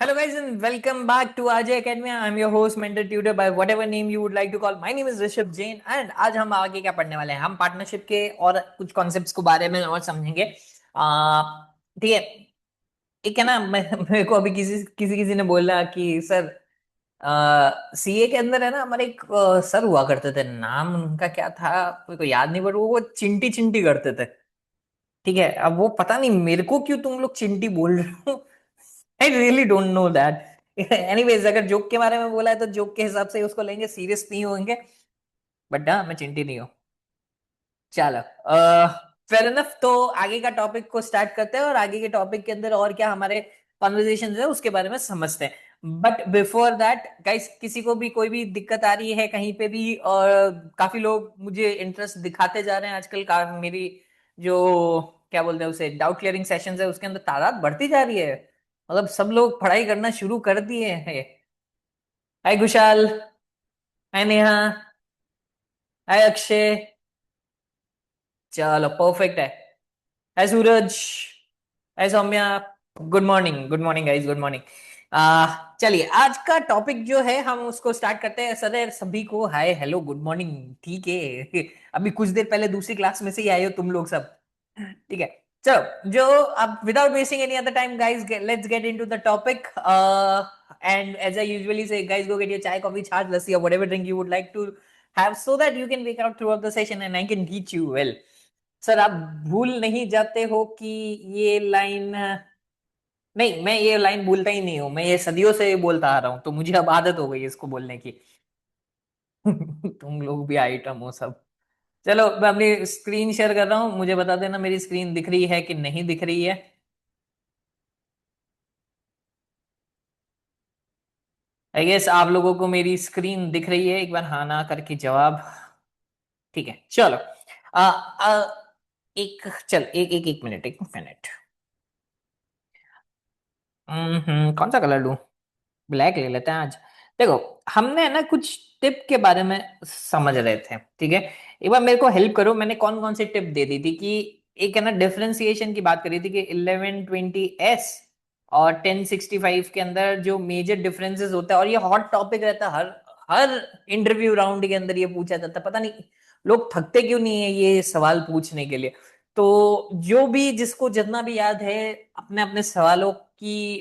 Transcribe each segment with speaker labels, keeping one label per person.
Speaker 1: Hello guys and welcome back to RJ Academy. I'm your host, mentor, tutor by whatever name you would like to call. My name is Rishabh Jain and आज हम आगे क्या पढ़ने वाले हैं? हम partnership के और कुछ कॉन्सेप्ट्स को बारे में और समझेंगे। आ, ठीक है। एक है ना मेरे को अभी किसी किसी किसी ने बोला कि सर सीए के अंदर है ना हमारे एक सर हुआ करते थे, नाम उनका क्या था मेरे को याद नहीं, पर वो चिंटी चिंटी करते थे। ठीक है, अब वो पता नहीं मेरे को क्यों तुम लोग चिंटी बोल रहे हो। I really don't know that. Anyways, अगर जोक के बारे में बोला है तो जोक के हिसाब से उसको लेंगे, सीरियस नहीं होंगे। बट हाँ, मैं चिंटी नहीं हूँ। चलो, फेयर इनफ। तो आगे का टॉपिक को स्टार्ट करते हैं और आगे के टॉपिक के अंदर और क्या हमारे कॉन्वर्जेशन है उसके बारे में समझते हैं। बट बिफोर दैट गाइस, किसी को भी कोई भी दिक्कत आ रही है कहीं पे भी, और काफी लोग मुझे इंटरेस्ट दिखाते जा रहे हैं आजकल का, मेरी जो क्या बोलते हैं उसे डाउट क्लियरिंग सेशंस है उसके अंदर तादाद बढ़ती जा रही है। मतलब सब लोग पढ़ाई करना शुरू कर दिए हैं। हाय कुशाल। हाय नेहा। हाय अक्षय। चलो परफेक्ट है। Hi Suraj. Hi Saumya. Good morning, good morning guys, good morning. चलिए आज का टॉपिक जो है हम उसको स्टार्ट करते हैं। सर सभी को हाय हेलो गुड मॉर्निंग, ठीक है। अभी कुछ देर पहले दूसरी क्लास में से ही आए हो तुम लोग सब, ठीक है। चलो, जो अब without wasting any other time guys, let's get into the topic. And as I usually say guys, go get your chai coffee chaach lassi और whatever drink you would like to have, so that you can wake out throughout the session and I can teach you well. Sir आप भूल नहीं जाते हो कि ये line, नहीं मैं ये लाइन भूलता ही नहीं हूँ, मैं ये सदियों से बोलता आ रहा हूँ, तो मुझे अब आदत हो गई है इसको बोलने की। तुम लोग भी आइटम हो सब। चलो, मैं अपनी स्क्रीन शेयर कर रहा हूँ, मुझे बता देना मेरी स्क्रीन दिख रही है कि नहीं दिख रही है। आई गेस आप लोगों को मेरी स्क्रीन दिख रही है, एक बार हाँ ना करके जवाब। ठीक है चलो। आ, आ, एक चल एक एक एक मिनट, एक मिनट। कौन सा कलर लूं? ब्लैक ले लेते हैं आज। देखो, हमने है ना कुछ टिप के बारे में समझ रहे थे, ठीक है। एक बार मेरे को हेल्प करो, मैंने कौन कौन सी टिप दे दी थी कि एक है ना डिफरेंशिएशन की बात करी थी कि 1120s और 1065 के अंदर जो मेजर डिफरेंसेस होता है, और ये हॉट टॉपिक रहता है हर हर इंटरव्यू राउंड के अंदर ये पूछा जाता है, पता नहीं लोग थकते क्यों नहीं है ये सवाल पूछने के लिए। तो जो भी जिसको जितना भी याद है, अपने अपने सवालों की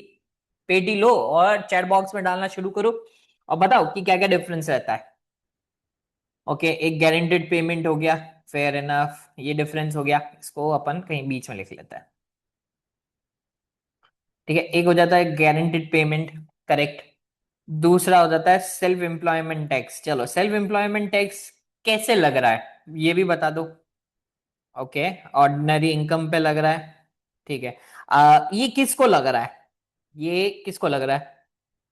Speaker 1: पेटी लो और चैट बॉक्स में डालना शुरू करो और बताओ कि क्या क्या डिफरेंस रहता है। ओके, एक गारंटेड पेमेंट हो गया, फेयर इनफ, ये डिफरेंस हो गया, इसको अपन कहीं बीच में लिख लेते हैं। ठीक है, एक हो जाता है गारंटेड पेमेंट, करेक्ट। दूसरा हो जाता है सेल्फ एम्प्लॉयमेंट टैक्स। चलो, सेल्फ एम्प्लॉयमेंट टैक्स कैसे लग रहा है ये भी बता दो। ओके, ऑर्डिनरी इनकम पे लग रहा है, ठीक है। ये किसको लग रहा है? ये किसको लग रहा है?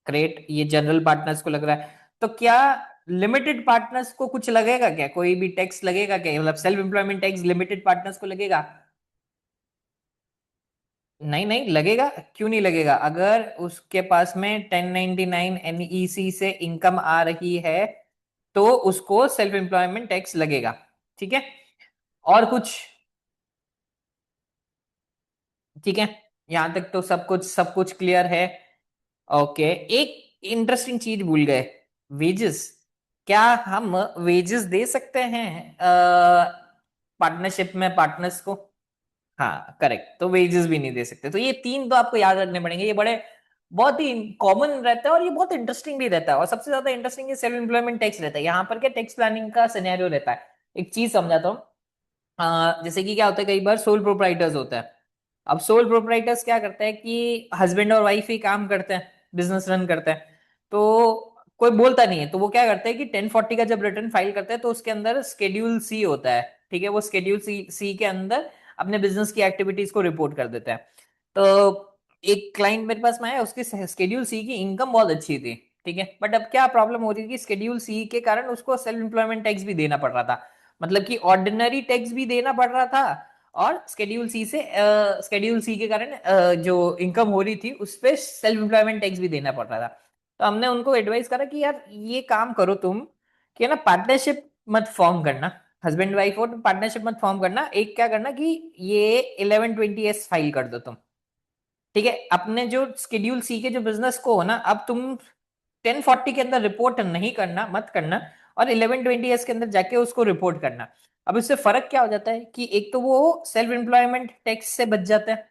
Speaker 1: ग्रेट, ये जनरल पार्टनर्स को लग रहा है। तो क्या लिमिटेड पार्टनर्स को कुछ लगेगा क्या? कोई भी टैक्स लगेगा क्या? मतलब self employment tax limited partners को लगेगा? नहीं नहीं लगेगा। क्यों नहीं लगेगा? अगर उसके पास में 1099 NEC से इनकम आ रही है तो उसको सेल्फ एम्प्लॉयमेंट टैक्स लगेगा, ठीक है। और कुछ? ठीक है, यहां तक तो सब कुछ क्लियर है। ओके, एक इंटरेस्टिंग चीज भूल गए, वेजेस। क्या हम वेजेस दे सकते हैं पार्टनरशिप में पार्टनर्स को? हाँ करेक्ट, तो वेजेस भी नहीं दे सकते। तो ये तीन तो आपको याद रखने पड़ेंगे, ये बड़े बहुत ही कॉमन रहता है और ये बहुत इंटरेस्टिंग भी रहता है। और सबसे ज्यादा इंटरेस्टिंग ये सेल्फ एम्प्लॉयमेंट टैक्स रहता है। यहाँ पर क्या टैक्स प्लानिंग का सिनेरियो रहता है। एक चीज समझाता हूँ। जैसे कि क्या होता है, कई बार सोल प्रोप्राइटर्स होता है। अब सोल प्रोप्राइटर्स क्या करते हैं कि हस्बैंड और वाइफ ही काम करते हैं, बिजनेस रन करते हैं। तो कोई बोलता नहीं है, तो वो क्या करते हैं कि 1040 का जब रिटर्न फाइल करते हैं तो उसके अंदर स्केड्यूल सी होता है, ठीक है। वो स्केड्यूल सी के अंदर अपने बिजनेस की एक्टिविटीज को रिपोर्ट कर देते हैं। तो एक क्लाइंट मेरे पास में आया, उसकी स्केड्यूल सी की इनकम बहुत अच्छी थी, ठीक है। बट अब क्या प्रॉब्लम हो रही थी, स्केड्यूल सी के कारण उसको सेल्फ एम्प्लॉयमेंट टैक्स भी देना पड़ रहा था। मतलब कि ऑर्डिनरी टैक्स भी देना पड़ रहा था, और स्केड्यूल सी के कारण जो इनकम हो रही थी उस पे सेल्फ एम्प्लॉयमेंट टैक्स भी देना पड़ रहा था। तो हमने उनको एडवाइस करा कि यार ये काम करो तुम, कि ना पार्टनरशिप मत फॉर्म करना, हस्बैंड वाइफ हो तो पार्टनरशिप मत फॉर्म करना। एक क्या करना कि ये 1120s फाइल कर दो तुम, ठीक है, अपने जो स्केड्यूल सी के जो बिजनेस को हो ना, अब तुम 1040 के अंदर रिपोर्ट नहीं करना, मत करना, और 1120 के अंदर जाके उसको रिपोर्ट करना। अब इससे फर्क क्या हो जाता है कि एक तो वो सेल्फ एम्प्लॉयमेंट टैक्स से बच जाता है,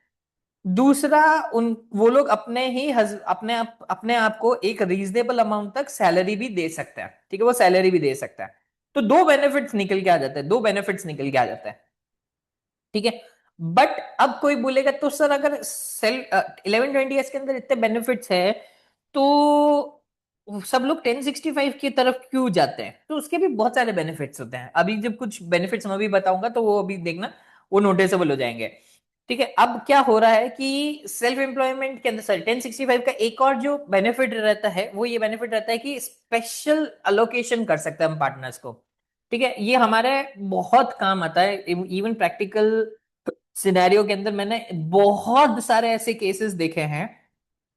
Speaker 1: दूसरा उन वो लोग अपने आप को एक रीजनेबल अमाउंट तक सैलरी भी दे सकता है। ठीक है, वो सैलरी भी दे सकता है। तो दो बेनिफिट्स निकल के आ जाते हैं, दो बेनिफिट्स निकल के आ जाते हैं। ठीक है, बट अब कोई बोलेगा तो सर अगर सेल 1120 के अंदर इतने बेनिफिट्स है तो सब लोग 1065 की तरफ क्यों जाते हैं? तो उसके भी बहुत सारे बेनिफिट्स होते हैं। अभी जब कुछ बेनिफिट्स मैं भी बताऊंगा तो वो अभी देखना, वो नोटिसेबल हो जाएंगे। ठीक है, अब क्या हो रहा है कि सेल्फ एम्प्लॉयमेंट के अंदर सर 1065 का एक और जो बेनिफिट रहता है वो ये बेनिफिट रहता है कि स्पेशल अलोकेशन कर सकते हैं हम पार्टनर्स को। ठीक है, ये हमारे बहुत काम आता है। इवन प्रैक्टिकल सिनेरियो के अंदर मैंने बहुत सारे ऐसे केसेस देखे हैं,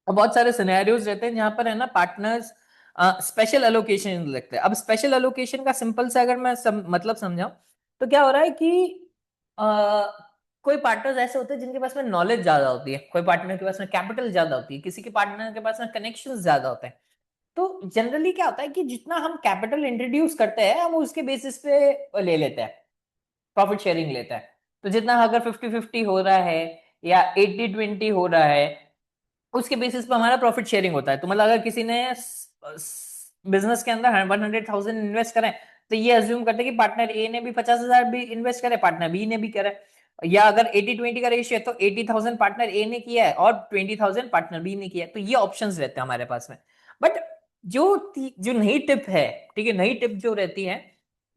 Speaker 1: और बहुत सारे सिनेरियोज रहते हैं जहां पर है ना पार्टनर्स स्पेशल एलोकेशन लगते हैं। अब स्पेशल एलोकेशन का सिंपल से अगर मैं मतलब समझाऊं तो क्या हो रहा है कि अ, कोई पार्टनर्स ऐसे होते हैं जिनके पास में नॉलेज ज्यादा होती है, कोई पार्टनर के पास में कैपिटल ज्यादा होती है, किसी के पार्टनर के पास में कनेक्शन ज्यादा होते हैं। तो जनरली क्या होता है कि जितना हम कैपिटल इंट्रोड्यूस करते हैं हम उसके बेसिस पे ले लेते हैं, प्रॉफिट शेयरिंग लेता है। तो जितना अगर 50-50 हो रहा है या 80-20 हो रहा है, उसके बेसिस पे हमारा प्रॉफिट शेयरिंग होता है। तो मतलब अगर किसी ने बिजनेस के अंदर 100,000 इन्वेस्ट करें, तो ये अज्यूम करते हैं कि पार्टनर ए ने भी 50,000 भी इन्वेस्ट करे, पार्टनर बी ने भी करे। या अगर 80-20 का रेशियो है तो 80,000 पार्टनर ए ने किया है और 20,000 पार्टनर बी ने किया है। तो ये ऑप्शंस रहते हैं हमारे पास में। बट जो जो नई टिप है, ठीक है, नई टिप जो रहती है,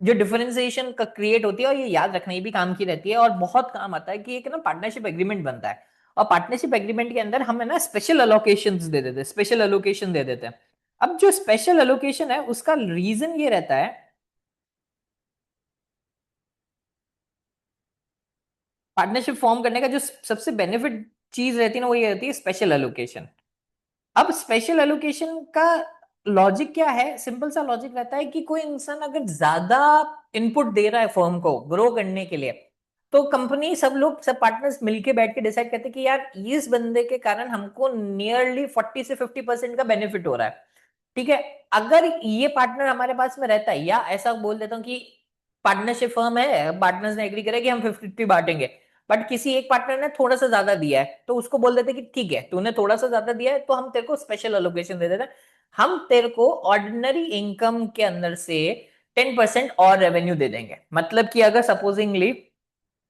Speaker 1: जो डिफरेंशिएशन का क्रिएट होती है, और ये याद रखना, ये भी काम की रहती है और बहुत काम आता है, कि एक ना पार्टनरशिप एग्रीमेंट बनता है। और पार्टनरशिप एग्रीमेंट के अंदर हम है ना स्पेशल अलोकेशंस दे देते हैं, स्पेशल अलोकेशन दे देते हैं। अब जो स्पेशल अलोकेशन है उसका रीजन ये रहता है, पार्टनरशिप फॉर्म करने का जो सबसे बेनिफिट चीज रहती है ना, वो ये रहती है स्पेशल एलोकेशन। अब स्पेशल एलोकेशन का लॉजिक क्या है? सिंपल सा लॉजिक रहता है कि कोई इंसान अगर ज्यादा इनपुट दे रहा है फर्म को ग्रो करने के लिए, तो कंपनी सब लोग, सब पार्टनर्स मिलके बैठ के डिसाइड करते हैं कि यार इस बंदे के कारण हमको नियरली 40 से 50% का बेनिफिट हो रहा है। ठीक है, अगर ये पार्टनर हमारे पास में रहता है, या ऐसा बोल देता हूँ कि पार्टनरशिप फर्म है, पार्टनर्स ने एग्री करा कि हम 50-50 बांटेंगे, बट किसी एक पार्टनर ने थोड़ा सा ज्यादा दिया है, तो उसको बोल देते कि ठीक है तूने थोड़ा सा ज्यादा दिया है तो हम तेरे को स्पेशल अलोकेशन दे देते हैं। हम तेरे को ऑर्डिनरी इनकम के अंदर से 10% और रेवेन्यू दे देंगे। मतलब कि अगर सपोजिंगली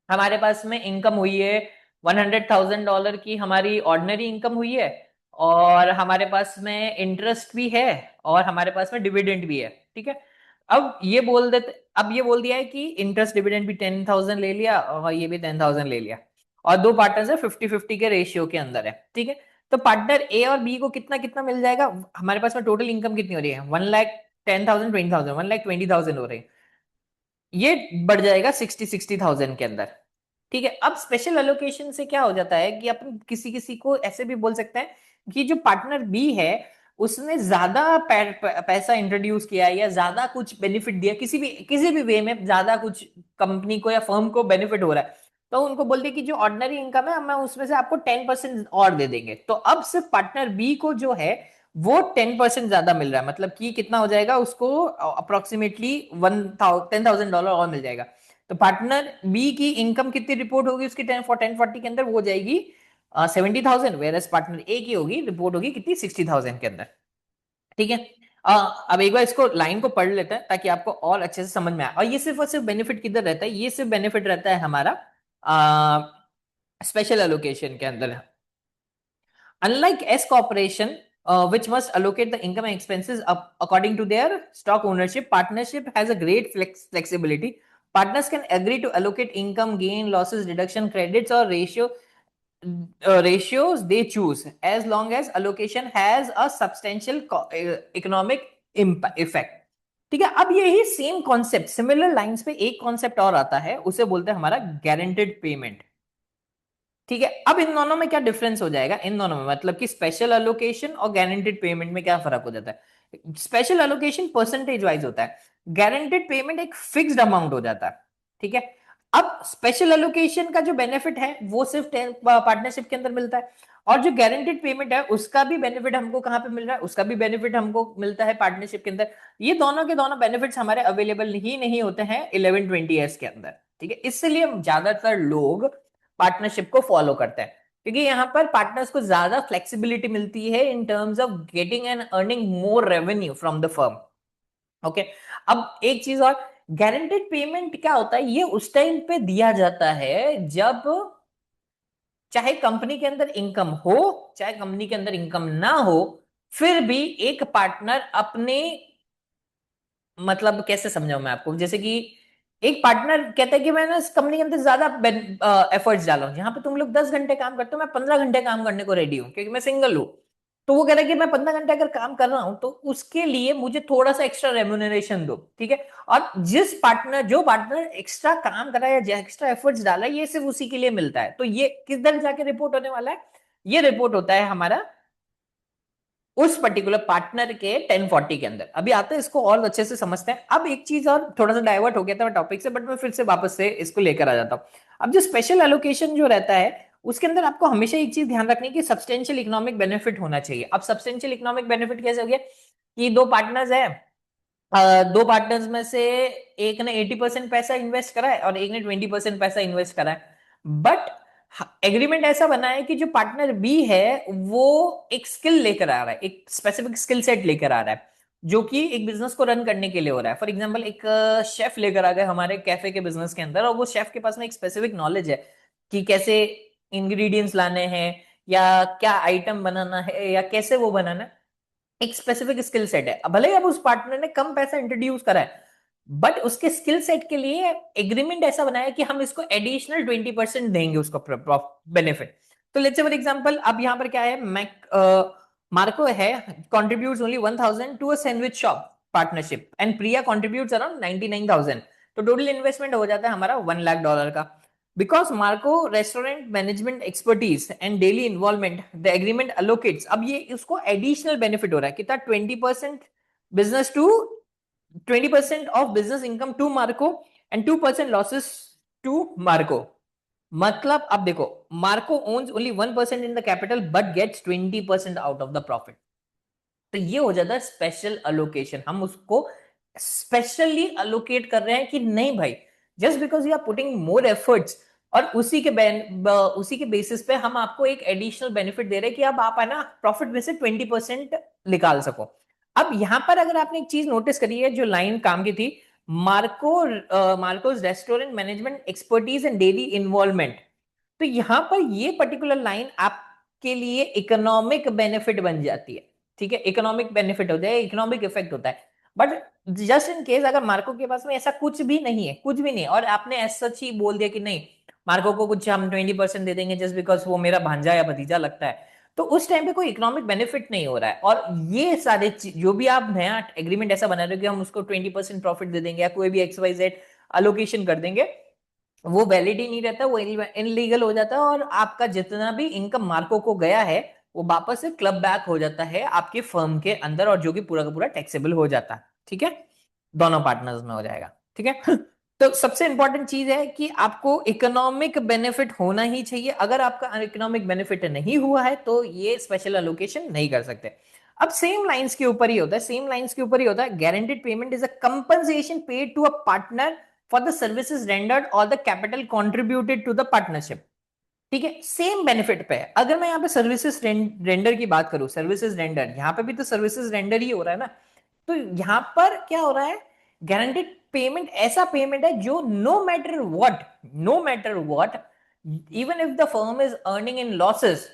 Speaker 1: हमारे पास में इनकम हुई है $100,000 की, हमारी ऑर्डिनरी इनकम हुई है, और हमारे पास में इंटरेस्ट भी है, और हमारे पास में डिविडेंड भी है। ठीक है, अब ये बोल दिया है कि इंटरेस्ट डिविडेंड भी 10,000 ले लिया और ये भी 10,000 ले लिया, और दो पार्टनर्स है 50-50 के रेशियो के अंदर है। ठीक है, तो पार्टनर ए और बी को कितना कितना मिल जाएगा? हमारे पास में टोटल इनकम कितनी हो रही है? 1,10,000, 20,000, 1,20,000 हो रही है। ये बढ़ जाएगा 60,000 के अंदर। ठीक है, अब स्पेशल एलोकेशन से क्या हो जाता है कि अपन किसी किसी को ऐसे भी बोल सकते हैं कि जो पार्टनर बी है उसने ज्यादा पैसा इंट्रोड्यूस किया है या ज्यादा कुछ बेनिफिट दिया, किसी भी वे में ज्यादा कुछ कंपनी को या फर्म को बेनिफिट हो रहा है, तो उनको बोल दिया कि जो ऑर्डिनरी इनकम है हम उसमें से आपको 10% और दे देंगे। तो अब सिर्फ पार्टनर बी को जो है वो 10% ज्यादा मिल रहा है। मतलब कि कितना हो जाएगा उसको? अप्रोक्सीमेटली $10,000 और मिल जाएगा। तो पार्टनर बी की इनकम कितनी रिपोर्ट होगी उसकी 1040 के अंदर? वो हो जाएगी 70,000, वेर एज पार्टनर ए की होगी रिपोर्ट होगी कितनी? 60,000 के अंदर। ठीक है, अब एक बार इसको लाइन को पढ़ लेते हैं ताकि आपको और अच्छे से समझ में आए। और ये सिर्फ और सिर्फ बेनिफिट किधर रहता है? ये सिर्फ बेनिफिट रहता है हमारा स्पेशल एलोकेशन के अंदर। Unlike S corporation, which must allocate the income and expenses according to their stock ownership, partnership has a great flexibility. Partners can agree to allocate income, gain, losses, deduction, credits, or ratios they choose, as long as allocation has a substantial economic effect. ठीक है, अब यही same concept similar lines पे एक concept और आता है, उसे बोलते हैं हमारा गारंटेड पेमेंट। ठीक है, अब इन दोनों में क्या डिफरेंस हो जाएगा? इन दोनों में मतलब कि स्पेशल एलोकेशन और गारंटेड पेमेंट में क्या फर्क हो जाता है? स्पेशल एलोकेशन परसेंटेज वाइज होता है, गारंटेड पेमेंट एक फिक्स्ड अमाउंट हो जाता है। ठीक है, अब स्पेशल एलोकेशन का जो बेनिफिट है वो सिर्फ पार्टनरशिप के अंदर मिलता है, और जो गारंटेड पेमेंट है उसका भी बेनिफिट हमको कहां पे मिल रहा है, उसका भी बेनिफिट हमको मिलता है पार्टनरशिप के अंदर। ये दोनों के दोनों बेनिफिट्स हमारे अवेलेबल ही नहीं होते हैं 11-20 ईयर्स के अंदर, ठीक है। इसलिए ज्यादातर लोग पार्टनरशिप को फॉलो करते हैं, क्योंकि यहाँ पर पार्टनर्स को ज्यादा फ्लेक्सिबिलिटी मिलती है in terms of getting and earning more revenue from the firm. Okay, अब एक चीज और, गारंटेड पेमेंट क्या होता है, ये उस टाइम पे दिया जाता है जब चाहे कंपनी के अंदर इनकम हो चाहे कंपनी के अंदर इनकम ना हो, फिर भी एक पार्टनर अपने, मतलब कैसे समझाऊं मैं आपको, जैसे कि एक पार्टनर कहता है कि मैं ना इस कंपनी के अंदर ज्यादा एफर्ट्स डाला हूं, जहां पे तुम लोग 10 घंटे काम करते हो मैं 15 घंटे काम करने को रेडी हूं क्योंकि मैं सिंगल हूं। तो वो कह रहा है कि मैं 15 घंटे अगर काम कर रहा हूं तो उसके लिए मुझे थोड़ा सा एक्स्ट्रा रेम्यूनरेशन दो, ठीक है। और जो पार्टनर एक्स्ट्रा काम कर रहा है या एक्स्ट्रा एफर्ट्स डाला है ये सिर्फ उसी के लिए मिलता है। तो ये किधर जाके रिपोर्ट होने वाला है, ये रिपोर्ट होता है हमारा उस पर्टिकुलर पार्टनर के 1040 के अंदर। अभी आते हैं इसको और अच्छे से समझते हैं। अब एक चीज और, थोड़ा सा डाइवर्ट हो गया था मैं टॉपिक से, बट मैं फिर से वापस से इसको लेकर आ जाता हूं। अब जो स्पेशल एलोकेशन जो रहता है उसके अंदर आपको हमेशा एक चीज ध्यान रखनी है कि सब्सटेंशियल इकोनॉमिक बेनिफिट होना चाहिए। अब सब्सटेंशियल इकोनॉमिक बेनिफिट कैसे हो गया कि दो पार्टनर्स है, दो पार्टनर्स में से एक ने 80% पैसा इन्वेस्ट करा है और एक ने 20% पैसा इन्वेस्ट करा है, बट एग्रीमेंट ऐसा बना है कि जो पार्टनर बी है वो एक स्किल लेकर आ रहा है, एक स्पेसिफिक स्किल सेट लेकर आ रहा है जो कि एक बिजनेस को रन करने के लिए हो रहा है। फॉर एग्जांपल एक शेफ लेकर आ गए हमारे कैफे के बिजनेस के अंदर, और वो शेफ के पास में एक स्पेसिफिक नॉलेज है कि कैसे इंग्रेडिएंट्स लाने हैं या क्या आइटम बनाना है या कैसे वो बनाना है, एक स्पेसिफिक स्किल सेट है। अब भले ही अब उस पार्टनर ने कम पैसा इंट्रोड्यूस करा है, बट उसके स्किल सेट के लिए एग्रीमेंट ऐसा बनाया कि हम इसको एडिशनल 20% देंगे उसको बेनिफिट। तो लेट्स से फॉर एग्जांपल अब यहां पर क्या है, मैक मार्को है contributes only 1000 to a sandwich shop partnership and Priya contributes around 99,000, तो टोटल इन्वेस्टमेंट हो जाता है हमारा $1 लाख का। Because Marco restaurant management expertise and daily involvement the agreement allocates, अब ये उसको एडिशनल बेनिफिट हो रहा है कितना, 20% business to 20% of business income to Marco and 2% losses to Marco. मतलब अब देखो, Marco owns only 1% in the capital but gets 20% out of the profit. तो ये हो जाता है स्पेशल अलोकेशन, हम उसको स्पेशली अलोकेट कर रहे हैं कि नहीं भाई, just because you are putting more efforts और उसी के बेसिस पे हम आपको एक एडिशनल बेनिफिट दे रहे हैं कि अब आप है ना प्रॉफिट में से 20% निकाल सको। अब यहां पर अगर आपने एक चीज नोटिस करी है, जो लाइन काम की थी, Marco Marcos restaurant management expertise and daily involvement, तो यहां पर ये पर्टिकुलर लाइन आपके लिए इकोनॉमिक बेनिफिट बन जाती है, ठीक है। इकोनॉमिक बेनिफिट होता है, इकोनॉमिक इफेक्ट होता है। बट जस्ट इन केस अगर मार्को के पास में ऐसा कुछ भी नहीं है, कुछ भी नहीं, और आपने ऐसा सच ही बोल दिया कि नहीं मार्को को कुछ हम 20% दे देंगे जस्ट बिकॉज वो मेरा भांजा या भतीजा लगता है, तो उस टाइम पे कोई इकोनॉमिक बेनिफिट नहीं हो रहा है। और ये सारे जो भी आप नया एग्रीमेंट ऐसा बना रहे हो कि हम उसको 20% प्रॉफिट दे देंगे या कोई भी XYZ अलोकेशन कर देंगे, वो वैलिड ही नहीं रहता, वो इनलीगल हो जाता है, और आपका जितना भी इनकम मार्को को गया है वो वापस से क्लब बैक हो जाता है आपके फर्म के अंदर, और जो कि पूरा का पूरा टैक्सेबल हो जाता है, ठीक है, दोनों पार्टनर्स में हो जाएगा, ठीक है। तो सबसे इंपॉर्टेंट चीज है कि आपको इकोनॉमिक बेनिफिट होना ही चाहिए। अगर आपका इकोनॉमिक बेनिफिट नहीं हुआ है तो ये स्पेशल एलोकेशन नहीं कर सकते। अब सेम लाइंस के ऊपर ही होता है, सेम लाइंस के ऊपर ही होता है, guaranteed payment is a compensation paid to a partner for the services rendered और the capital contributed to the partnership, ठीक है। सेम बेनिफिट पे है। अगर मैं यहाँ पे सर्विसेज रेंडर की बात करूं, सर्विसेज रेंडर, यहाँ पे भी तो सर्विसेज रेंडर ही हो रहा है ना, तो यहां पर क्या हो रहा है, गारंटेड पेमेंट ऐसा पेमेंट है जो no matter what even if the firm is earning in losses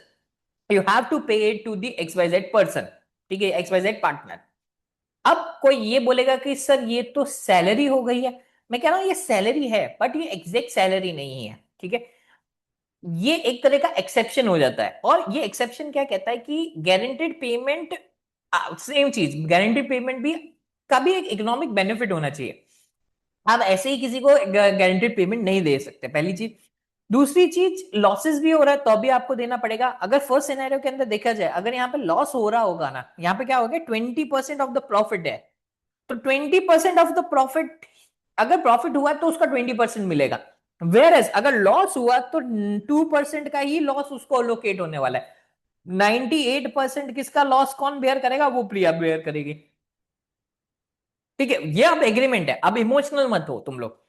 Speaker 1: you have to pay it to the XYZ person, ठीक है, XYZ पार्टनर। अब कोई ये बोलेगा कि सर ये तो सैलरी हो गई है, मैं कह रहा हूं ये सैलरी है बट ये एग्जैक्ट सैलरी नहीं है, ठीक है। ये एक तरह का एक्सेप्शन हो जाता है, और ये एक्सेप्शन क्या कहता है कि गारंटेड पेमेंट, सेम चीज गारंटेड पेमेंट भी का भी एक इकोनॉमिक बेनिफिट होना चाहिए। आप ऐसे ही किसी को गारंटेड पेमेंट नहीं दे सकते, पहली चीज। दूसरी चीज, लॉसेस भी हो रहा है तो भी आपको देना पड़ेगा। अगर फर्स्ट सिनेरियो के अंदर देखा जाए, अगर यहाँ पे लॉस हो रहा होगा ना, यहाँ पे क्या हो गया, 20% ऑफ द प्रॉफिट है, तो 20% ऑफ द प्रॉफिट, अगर प्रॉफिट हुआ तो उसका 20% मिलेगा। वेयर एज अगर लॉस हुआ तो 2% का ही लॉस उसको अलोकेट होने वाला है। 98% किसका लॉस कौन बेयर करेगा? वो प्रिया बेयर करेगी। ठीक है, ये अब एग्रीमेंट है, अब इमोशनल मत हो तुम लोग।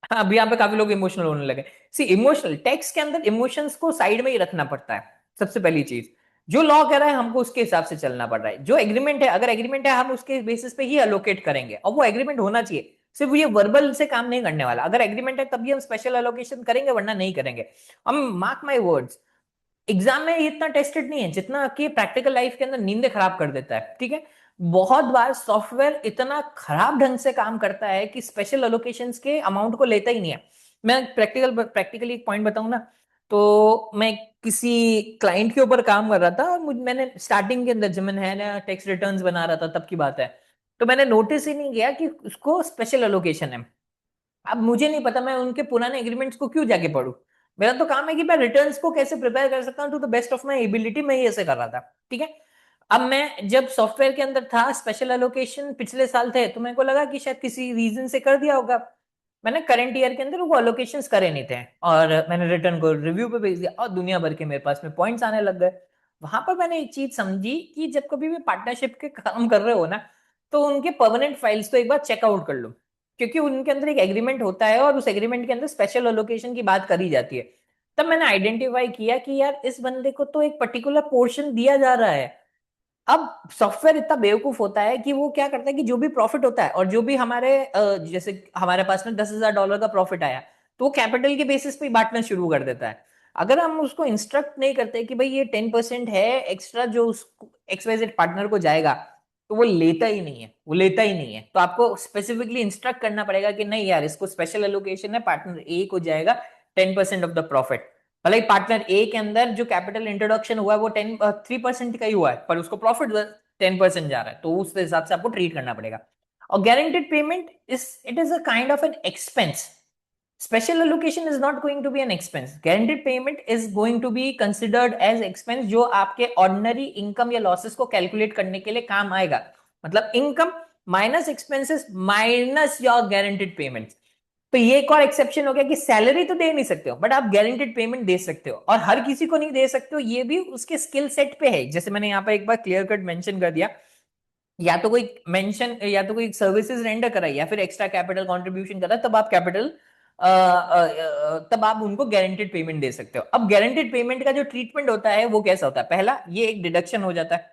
Speaker 1: हाँ, अभी यहाँ पे काफी लोग इमोशनल होने लगे। सी, इमोशनल टैक्स के अंदर इमोशंस को साइड में ही रखना पड़ता है। सबसे पहली चीज, जो लॉ कह रहा है हमको उसके हिसाब से चलना पड़ रहा है। जो एग्रीमेंट है, अगर एग्रीमेंट है हम उसके बेसिस पे ही अलोकेट करेंगे, और वो एग्रीमेंट होना चाहिए। सिर्फ ये वर्बल से काम नहीं करने वाला। अगर एग्रीमेंट है तभी हम स्पेशल अलोकेशन करेंगे, वरना नहीं करेंगे। हम मार्क माई वर्ड्स, एग्जाम में ये इतना टेस्टेड नहीं है जितना कि प्रैक्टिकल लाइफ के अंदर नींदें खराब कर देता है। ठीक है, बहुत बार सॉफ्टवेयर इतना खराब ढंग से काम करता है कि स्पेशल अलोकेशंस के अमाउंट को लेता ही नहीं है। मैं प्रैक्टिकली एक पॉइंट बताऊं ना, तो मैं किसी क्लाइंट के ऊपर काम कर रहा था, और मैंने स्टार्टिंग के अंदर जब मैंने ना टैक्स रिटर्न्स बना रहा था तब की बात है, तो मैंने नोटिस ही नहीं किया कि उसको स्पेशल अलोकेशन है। अब मुझे नहीं पता मैं उनके पुराने एग्रीमेंट्स को क्यों जाके पढूं। मेरा तो काम है कि मैं रिटर्न्स को कैसे प्रिपेयर कर सकता हूँ to the best of my ability, मैं ही ऐसे कर रहा था। ठीक है, अब मैं जब सॉफ्टवेयर के अंदर था, स्पेशल एलोकेशन पिछले साल थे, तो मेरे को लगा कि शायद किसी रीजन से कर दिया होगा। मैंने करंट ईयर के अंदर वो अलोकेशंस करे नहीं थे, और मैंने रिटर्न को रिव्यू पे भेज दिया, और दुनिया भर के मेरे पास में पॉइंट्स आने लग गए। वहां पर मैंने एक चीज समझी कि जब कभी भी पार्टनरशिप के काम कर रहे हो ना, तो उनके परमानेंट फाइल्स को एक बार चेकआउट कर लो, क्योंकि उनके अंदर एक एग्रीमेंट होता है, और उस एग्रीमेंट के अंदर स्पेशल अलोकेशन की बात करी जाती है। तब मैंने आइडेंटिफाई किया कि यार इस बंदे को तो एक पर्टिकुलर पोर्शन दिया जा रहा है। अब सॉफ्टवेयर इतना बेवकूफ होता है कि वो क्या करता है कि जो भी प्रॉफिट होता है, और जो भी हमारे जैसे हमारे पास में $10,000 का प्रॉफिट आया, तो वो कैपिटल के बेसिस पे ही बांटना शुरू कर देता है। अगर हम उसको इंस्ट्रक्ट नहीं करते कि भाई ये 10% है एक्स्ट्रा जो उस एक्सवाइजेड पार्टनर को जाएगा, तो वो लेता ही नहीं है, वो लेता ही नहीं है। तो आपको स्पेसिफिकली इंस्ट्रक्ट करना पड़ेगा कि नहीं यार, इसको स्पेशल एलोकेशन है, पार्टनर ए को जाएगा 10% ऑफ द प्रॉफिट। भले ही पार्टनर ए के अंदर जो कैपिटल इंट्रोडक्शन हुआ है वो 3% का ही हुआ है, पर उसको प्रॉफिट 10% जा रहा है, तो उस हिसाब से आपको ट्रीट करना पड़ेगा। और guaranteed payment it is a kind of an expense. Special allocation is not going to be an expense, guaranteed payment is going to be considered as expense, जो आपके ऑर्डिनरी इनकम या लॉसेस को calculate करने के लिए काम आएगा। मतलब income minus expenses minus your guaranteed payment. तो ये एक और एक्सेप्शन हो गया कि सैलरी तो दे नहीं सकते हो, बट आप गारंटेड पेमेंट दे सकते हो, और हर किसी को नहीं दे सकते हो, ये भी उसके स्किल सेट पे है। जैसे मैंने यहाँ पर एक बार क्लियर कट मेंशन कर दिया, या तो कोई सर्विसेज रेंडर करा या फिर एक्स्ट्रा कैपिटल कंट्रीब्यूशन करा, तब आप तब आप उनको गारंटेड पेमेंट दे सकते हो। अब गारंटेड पेमेंट का जो ट्रीटमेंट होता है वो कैसा होता है? पहला, ये एक डिडक्शन हो जाता है।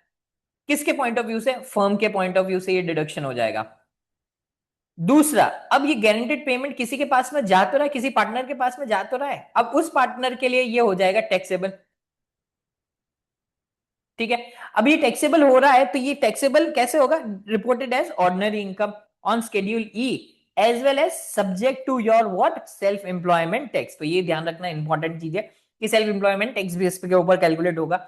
Speaker 1: किसके पॉइंट ऑफ व्यू से? फर्म के पॉइंट ऑफ व्यू से ये डिडक्शन हो जाएगा। दूसरा, अब ये गारंटेड पेमेंट किसी के पास में जा तो रहा है, किसी पार्टनर के पास में जा तो रहा है, अब उस पार्टनर के लिए ये हो जाएगा टैक्सेबल। ठीक है, अब ये टैक्सेबल हो रहा है, तो ये टैक्सेबल कैसे होगा? Reported as ordinary income on schedule E, as well as subject to your what self employment tax. तो ये ध्यान रखना, इंपॉर्टेंट चीज है कि सेल्फ एम्प्लॉयमेंट टैक्स भी इसके ऊपर कैलकुलेट होगा।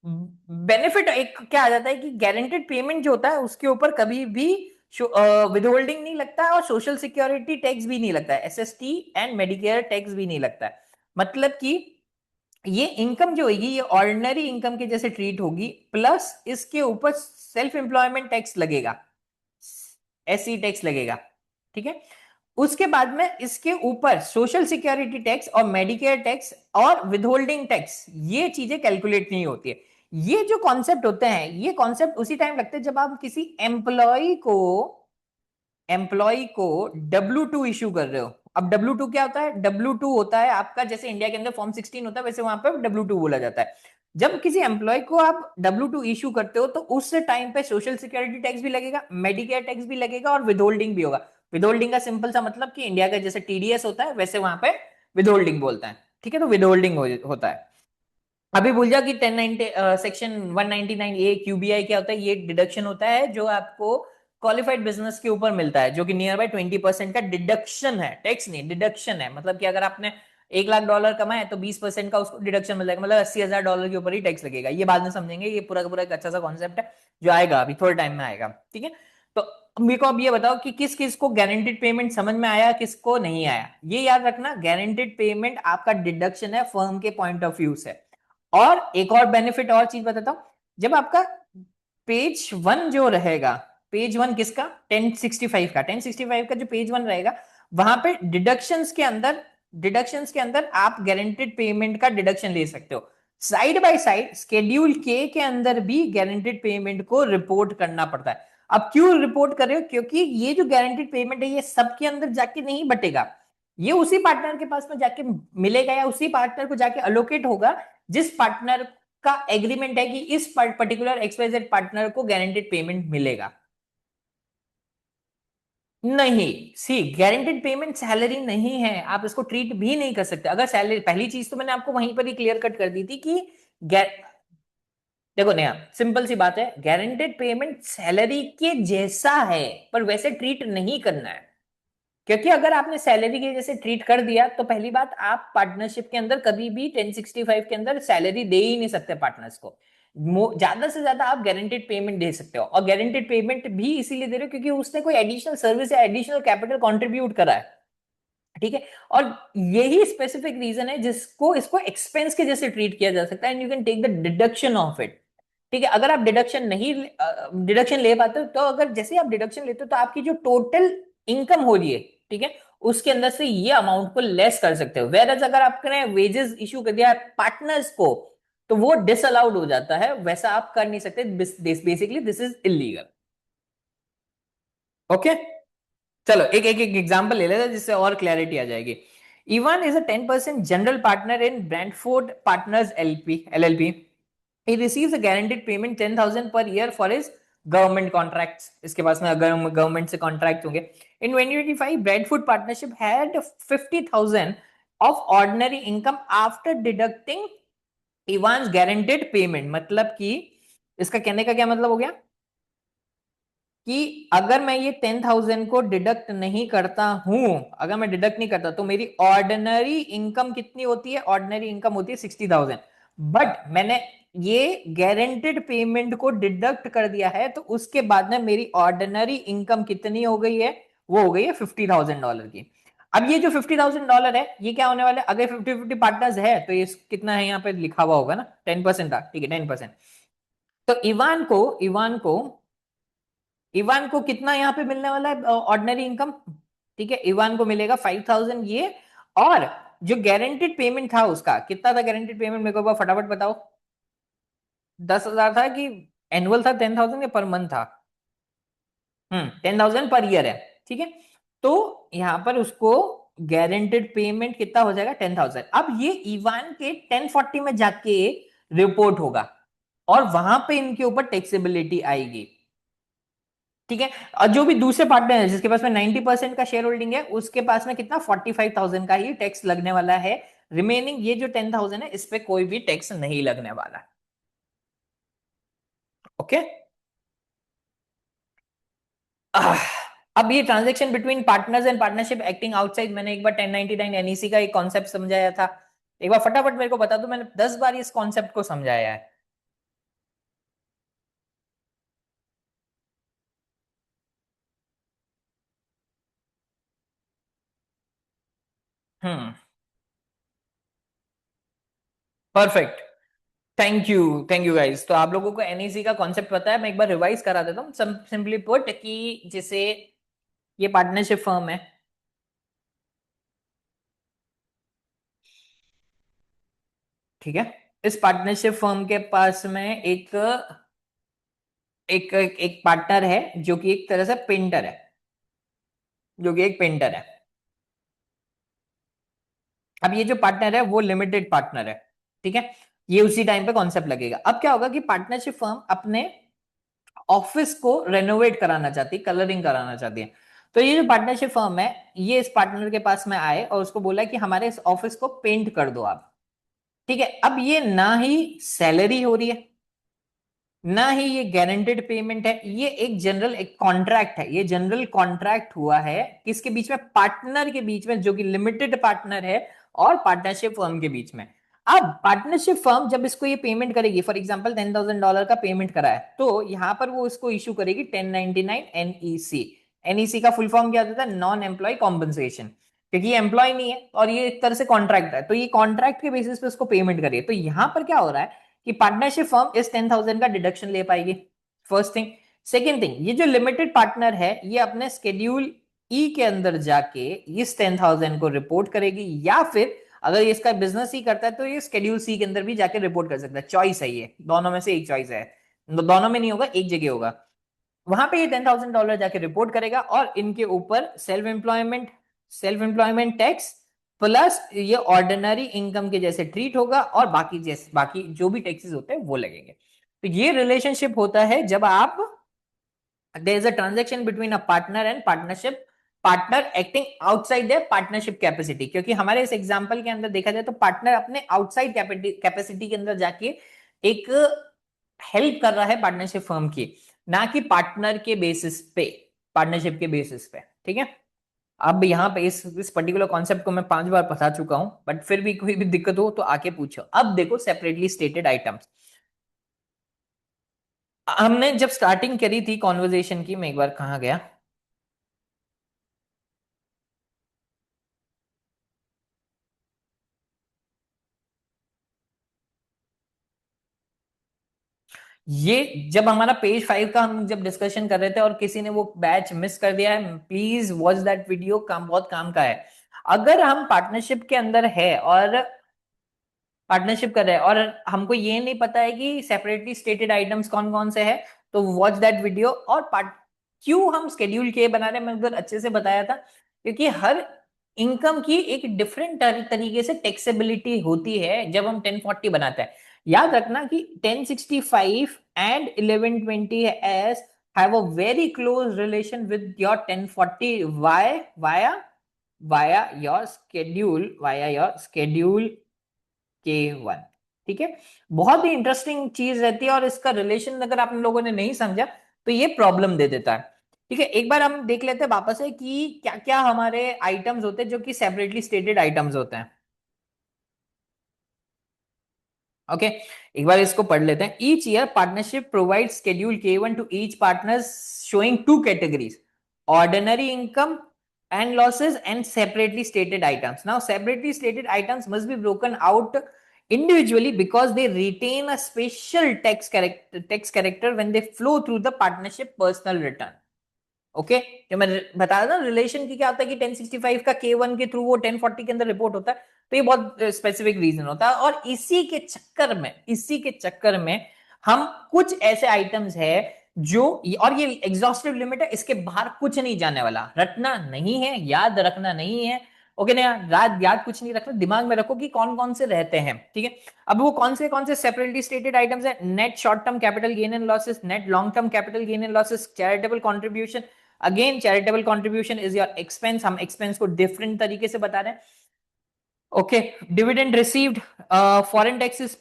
Speaker 1: बेनिफिट एक क्या आ जाता है कि गारंटेड पेमेंट जो होता है उसके ऊपर कभी भी विद होल्डिंग नहीं लगता है, और सोशल सिक्योरिटी टैक्स भी नहीं लगता है, एसएसटी एंड मेडिकेयर टैक्स भी नहीं लगता है। मतलब कि ये इनकम जो होगी ये ऑर्डिनरी इनकम के जैसे ट्रीट होगी, प्लस इसके ऊपर सेल्फ एम्प्लॉयमेंट टैक्स लगेगा, एससी टैक्स लगेगा। ठीक है, उसके बाद में इसके ऊपर सोशल सिक्योरिटी टैक्स और मेडिकेयर टैक्स और विदहोल्डिंग टैक्स, ये चीजें कैलकुलेट नहीं होती है। ये जो कॉन्सेप्ट होते हैं, ये कॉन्सेप्ट उसी टाइम लगते हैं जब आप किसी एम्प्लॉय को W2 इशू कर रहे हो। अब W2 क्या होता है? W2 होता है आपका, जैसे इंडिया के अंदर फॉर्म 16 होता है, वैसे वहां पर W2 बोला जाता है। जब किसी एम्प्लॉय को आप W2 इशू करते हो, तो उस टाइम पे सोशल सिक्योरिटी टैक्स भी लगेगा, मेडिकेयर टैक्स भी लगेगा, और विदहोल्डिंग भी होगा। विदहोल्डिंग का सिंपल सा मतलब कि इंडिया का जैसे टीडीएस होता है, वैसे वहां पे विदहोल्डिंग बोलता है। ठीक है, तो विदहोल्डिंग होता है। अभी भूल जा कि 1090 सेक्शन 199A क्यूबीआई क्या होता है? ये डिडक्शन होता है जो आपको क्वालिफाइड बिजनेस के ऊपर मिलता है, जो कि नियर बाय 20% का डिडक्शन है, टैक्स नहीं, डिडक्शन है। मतलब कि अगर आपने $1 लाख कमाए तो 20% का उसको डिडक्शन मिल जाएगा, मतलब $80,000 के ऊपर ही टैक्स लगेगा। ये बाद में समझेंगे, ये पूरा का पूरा एक अच्छा सा कॉन्सेप्ट है जो आएगा अभी थोड़े टाइम में आएगा। ठीक है, तो मेरे को अब ये बताओ कि किस किस को गारंटेड पेमेंट समझ में आया, किसको नहीं आया। ये याद रखना, गारंटेड पेमेंट आपका डिडक्शन है फर्म के पॉइंट ऑफ व्यू से। और एक और बेनिफिट और चीज बताता हूं, जब आपका पेज 1 जो रहेगा, पेज 1 किसका? 1065 का, 1065 का जो पेज 1 रहेगा, वहां पे डिडक्शंस के अंदर डिडक्शंस के अंदर आप गारंटेड पेमेंट का डिडक्शन ले सकते हो। साइड बाय साइड शेड्यूल के अंदर भी गारंटेड पेमेंट को रिपोर्ट करना पड़ता है। अब क्यों रिपोर्ट कर रहे हो? क्योंकि ये जो गारंटेड पेमेंट है ये सबके अंदर जाके नहीं बटेगा, ये उसी पार्टनर के पास में जाके मिलेगा या उसी पार्टनर को जाके अलोकेट होगा जिस पार्टनर का एग्रीमेंट है कि इस पर्टिकुलर एक्सवाइजेड पार्टनर को गारंटेड पेमेंट मिलेगा। नहीं, सी गारंटेड पेमेंट सैलरी नहीं है, आप इसको ट्रीट भी नहीं कर सकते। अगर सैलरी, पहली चीज तो मैंने आपको वहीं पर ही क्लियर कट कर दी थी कि देखो नया सिंपल सी बात है, गारंटेड पेमेंट सैलरी के जैसा है पर वैसे ट्रीट नहीं करना है। क्योंकि अगर आपने सैलरी के जैसे ट्रीट कर दिया तो पहली बात, आप पार्टनरशिप के अंदर कभी भी 1065 के अंदर सैलरी दे ही नहीं सकते पार्टनर्स को। ज्यादा से ज्यादा आप गारंटेड पेमेंट दे सकते हो, और गारंटेड पेमेंट भी इसीलिए दे रहे हो क्योंकि उसने कोई एडिशनल सर्विस या एडिशनल कैपिटल कंट्रीब्यूट करा है। ठीक है, और यही स्पेसिफिक रीजन है जिसको इसको एक्सपेंस के जैसे ट्रीट किया जा सकता है, and you can take the deduction of it. ठीक है, अगर आप डिडक्शन नहीं डिडक्शन ले पाते हो, तो अगर जैसे आप डिडक्शन लेते हो तो आपकी जो टोटल इनकम हो रही है, ठीक है, उसके अंदर से ये अमाउंट को लेस कर सकते हो। वेयर एज अगर आपने वेजेस इशू कर दिया पार्टनर्स को तो वो डिसअलाउड हो जाता है, वैसा आप कर नहीं सकते। Basically this is illegal. Okay, चलो एक एक एक एग्जांपल ले लेते हैं जिससे और क्लैरिटी आ जाएगी। Ivan is a 10% general partner in Brandford partners LP LLP. He receives a guaranteed payment 10,000 per year for his government contracts. इसके पास में अगर गवर्नमेंट से कॉन्ट्रैक्ट होंगे। In 2025, Bradford Partnership had 50,000 of ordinary income after deducting Ivan's guaranteed payment। मतलब कि इसका कहने का क्या मतलब हो गया कि अगर मैं ये 10,000 को डिडक्ट नहीं करता हूं, अगर मैं डिडक्ट नहीं करता तो मेरी ऑर्डिनरी इनकम कितनी होती है? ऑर्डिनरी इनकम होती है 60,000। बट मैंने ये गारंटेड पेमेंट को डिडक्ट कर दिया है तो उसके बाद में मेरी ऑर्डिनरी इनकम कितनी हो गई है? वो हो गई है $50,000 की। अब ये जो $50,000 है ये क्या होने वाला है? अगर 50-50 पार्टनर्स है तो ये कितना है यहाँ पे लिखा हुआ होगा ना, 10% था, ठीक है 10%। तो इवान को कितना यहाँ पे मिलने वाला है ऑर्डिनरी इनकम? ठीक है, इवान को मिलेगा 5,000 ये। और जो गारंटेड पेमेंट था उसका कितना था? गारंटेड पेमेंट मेरे को एक बार फटाफट बताओ। 10,000 था कि एनुअल था? 10,000 या पर मंथ था? 10,000 पर ईयर है। ठीक है, तो यहां पर उसको गारंटेड पेमेंट कितना हो जाएगा? 10,000। अब ये इवान के 1040 में जाके रिपोर्ट होगा और वहां पे इनके ऊपर टैक्सेबिलिटी आएगी। ठीक है, और जो भी दूसरे पार्टनर है जिसके पास में 90% का शेयर होल्डिंग है उसके पास में कितना? 45,000 का ही टैक्स लगने वाला है। रिमेनिंग ये जो 10,000 है इस पे कोई भी टैक्स नहीं लगने वाला। ओके, अब ये transaction between partners and partnership acting outside, मैंने एक बार 1099 एनईसी का एक कॉन्सेप्ट समझाया था। एक बार फटाफट मेरे को बता दो, मैंने 10 बार इस कॉन्सेप्ट को समझाया है। हम्म, परफेक्ट। Thank you guys. तो आप लोगों को एनईसी का कॉन्सेप्ट पता है, मैं एक बार रिवाइज करा देता हूँ। सिंपली पुट कि जैसे ये पार्टनरशिप फर्म है, ठीक है, इस पार्टनरशिप फर्म के पास में एक पार्टनर है जो कि एक तरह से पेंटर है, जो कि एक पेंटर है। अब ये जो पार्टनर है वो लिमिटेड पार्टनर है, ठीक है, ये उसी टाइम पे कॉन्सेप्ट लगेगा। अब क्या होगा कि पार्टनरशिप फर्म अपने ऑफिस को रेनोवेट कराना चाहती है, कलरिंग कराना चाहती है। तो ये जो पार्टनरशिप फर्म है ये इस पार्टनर के पास में आए और उसको बोला कि हमारे इस ऑफिस को पेंट कर दो आप। ठीक है, अब ये ना ही सैलरी हो रही है ना ही ये गारंटेड पेमेंट है, ये एक जनरल एक कॉन्ट्रैक्ट है। ये जनरल कॉन्ट्रैक्ट हुआ है किसके बीच में? पार्टनर के बीच में, जो कि लिमिटेड पार्टनर है और पार्टनरशिप फर्म के बीच में। अब पार्टनरशिप फर्म जब इसको ये पेमेंट करेगी, फॉर एग्जांपल $10,000 का पेमेंट करा है, तो यहां पर वो इसको इशू करेगी 1099 एनईसी। एनईसी का फुल फॉर्म क्या होता है? Non employ compensation. क्योंकि ये एम्प्लॉय नहीं है और ये एक तरह से कॉन्ट्रैक्ट है, तो ये कॉन्ट्रैक्ट के बेसिस पे उसको पेमेंट करिए। तो यहां पर क्या हो रहा है कि पार्टनरशिप फर्म इस 10,000 का डिडक्शन ले पाएगी, फर्स्ट थिंग। सेकेंड थिंग, ये जो लिमिटेड पार्टनर है ये अपने स्केड्यूल ई के अंदर जाके इस 10,000 को रिपोर्ट करेगी, या फिर अगर ये इसका बिजनेस ही करता है तो ये स्केड्यूल सी के अंदर भी जाके रिपोर्ट कर सकता है। चॉइस है, ये दोनों में से एक चॉइस है, दोनों में नहीं होगा, एक जगह होगा। वहां पे ये $10,000 जाके रिपोर्ट करेगा और इनके ऊपर सेल्फ एम्प्लॉयमेंट टैक्स प्लस ये ऑर्डिनरी इनकम के जैसे ट्रीट होगा, और बाकी जो भी टैक्सेस होते हैं वो लगेंगे। तो ये रिलेशनशिप होता है जब आप there is a transaction between a partner and partner acting outside the partnership capacity. क्योंकि हमारे इस एग्जांपल के अंदर देखा जाए तो पार्टनर अपने आउटसाइड कैपेसिटी के अंदर जाके एक हेल्प कर रहा है पार्टनरशिप फर्म की, ना कि पार्टनर के बेसिस पे, पार्टनरशिप के बेसिस पे। ठीक है, अब यहाँ पे इस पर्टिकुलर कॉन्सेप्ट को मैं 5 बार पढ़ा चुका हूं, बट फिर भी कोई भी दिक्कत हो तो आके पूछो। अब देखो सेपरेटली स्टेटेड आइटम्स। हमने जब स्टार्टिंग करी थी कॉन्वर्जेशन की, मैं एक बार कहाँ गया, ये जब हमारा पेज 5 का हम जब डिस्कशन कर रहे थे और किसी ने वो बैच मिस कर दिया है, प्लीज वॉच दैट वीडियो, काम बहुत काम का है। अगर हम पार्टनरशिप के अंदर है और पार्टनरशिप कर रहे हैं और हमको ये नहीं पता है कि सेपरेटली स्टेटेड आइटम्स कौन कौन से हैं, तो वॉच दैट वीडियो। और पार्ट क्यों हम स्केड्यूल के बना रहे हैं, मैं उधर अच्छे से बताया था, क्योंकि हर इनकम की एक डिफरेंट तरीके से टैक्सेबिलिटी होती है जब हम 1040 बनाते हैं। याद रखना कि 1065 and 1120 S have a very close relation with your 1040 via your schedule K1। ठीक है, बहुत ही इंटरेस्टिंग चीज रहती है, और इसका रिलेशन अगर आप लोगों ने नहीं समझा तो ये प्रॉब्लम दे देता है। ठीक है, एक बार हम देख लेते हैं वापस से कि क्या क्या हमारे आइटम्स होते हैं जो कि सेपरेटली स्टेटेड आइटम्स होते हैं। ओके, एक बार इसको पढ़ लेते हैं। Each year partnership provide schedule K1 to each partner showing two categories, ordinary income and losses and separately stated items. Now separately stated items must be broken out individually because they retain a special tax character when they flow through the partnership personal return. Okay, जो मैं बता रहा था relation की क्या होता है कि 1065 का K1 के थ्रू वो 1040 के अंदर रिपोर्ट होता है, तो ये बहुत स्पेसिफिक रीजन होता है। और इसी के चक्कर में हम कुछ ऐसे आइटम्स है जो, और ये एग्जॉस्टिव लिमिट है, इसके बाहर कुछ नहीं जाने वाला, रटना नहीं है, याद रखना नहीं है। ओके ना, रात याद कुछ नहीं रखना, दिमाग में रखो कि कौन कौन से रहते हैं। ठीक है, अब वो कौन से सेपरेटली स्टेटेड आइटम्स है? Net short term capital gain and losses, net long term capital gain and losses, charitable contribution. Again charitable contribution is your expense, हम एक्सपेंस को डिफरेंट तरीके से बता रहे हैं। Okay, dividend received, foreign taxes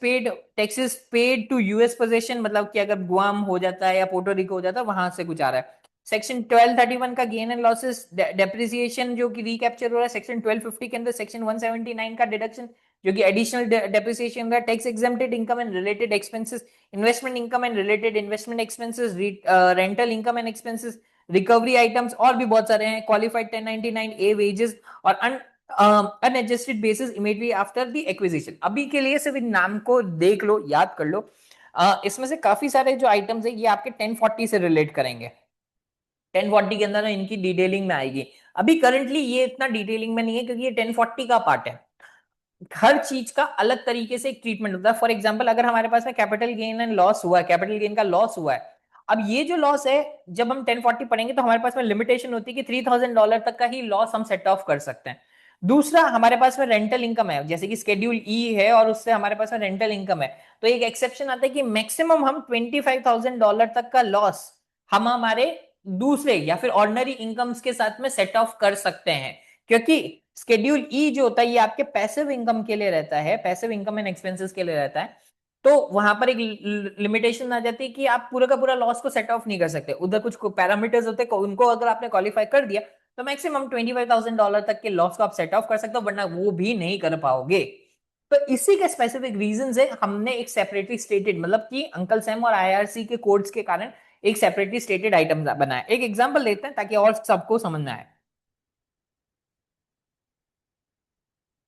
Speaker 1: paid to US possession, मतलब कि अगर गुआम हो जाता है या पोर्टोरिको हो जाता है वहां से कुछ आ रहा है। सेक्शन 1231 का गेन एंड लॉसेस डेप्रिसिएशन जो कि रिकैप्चर हो रहा है। सेक्शन 1250 के अंदर सेक्शन 179 का डिडक्शन जो कि एडिशनल डेप्रिसिएशन का, tax exempted income and related expenses, investment income and related investment expenses, rental income and expenses, recovery items और भी बहुत सारे हैं, क्वालिफाइड 1099 ए वेजेस और unadjusted basis immediately after the acquisition. अभी के लिए सिर्फ इन नाम को देख लो, याद कर लो। इसमें से काफी सारे जो आइटम्स है ये आपके 1040 से रिलेट करेंगे। 1040 के अंदर इनकी डिटेलिंग में आएगी। अभी करंटली ये इतना डिटेलिंग में नहीं है क्योंकि ये 1040 का पार्ट है। हर चीज का अलग तरीके से एक ट्रीटमेंट होता है। फॉर एग्जाम्पल, अगर हमारे पास में कैपिटल गेन एंड लॉस हुआ है, कैपिटल गेन का लॉस हुआ है, अब ये जो लॉस है जब हम 1040 पढ़ेंगे तो हमारे पास में लिमिटेशन होती है कि $3,000 तक का ही लॉस हम सेट ऑफ कर सकते हैं। दूसरा, हमारे पास में रेंटल इनकम है, जैसे कि स्केड्यूल ई है और उससे हमारे पास में रेंटल इनकम है, तो एक एक्सेप्शन आता है कि मैक्सिमम हम $25,000 तक का लॉस हम हमारे दूसरे या फिर ऑर्डिनरी इनकम्स के साथ में सेट ऑफ कर सकते हैं। क्योंकि स्केड्यूल ई जो होता है ये आपके पैसिव इनकम के लिए रहता है, पैसिव इनकम एंड एक्सपेंसेस के लिए रहता है। तो वहां पर एक लिमिटेशन आ जाती है कि आप पूरा का पूरा लॉस को सेट ऑफ नहीं कर सकते, उधर कुछ पैरामीटर्स होते हैं, उनको अगर आपने क्वालिफाई कर दिया तो मैक्सिमम $25,000 तक के लॉस को आप सेट ऑफ कर सकते हो, वरना वो भी नहीं कर पाओगे। तो इसी के स्पेसिफिक रीजन है हमने एक सेपरेटली स्टेटेड, मतलब कि अंकल सैम और आईआरसी के कोड्स के कारण एक सेपरेटली स्टेटेड आइटम बनाया। एक एग्जांपल लेते हैं ताकि और सबको समझ में आए।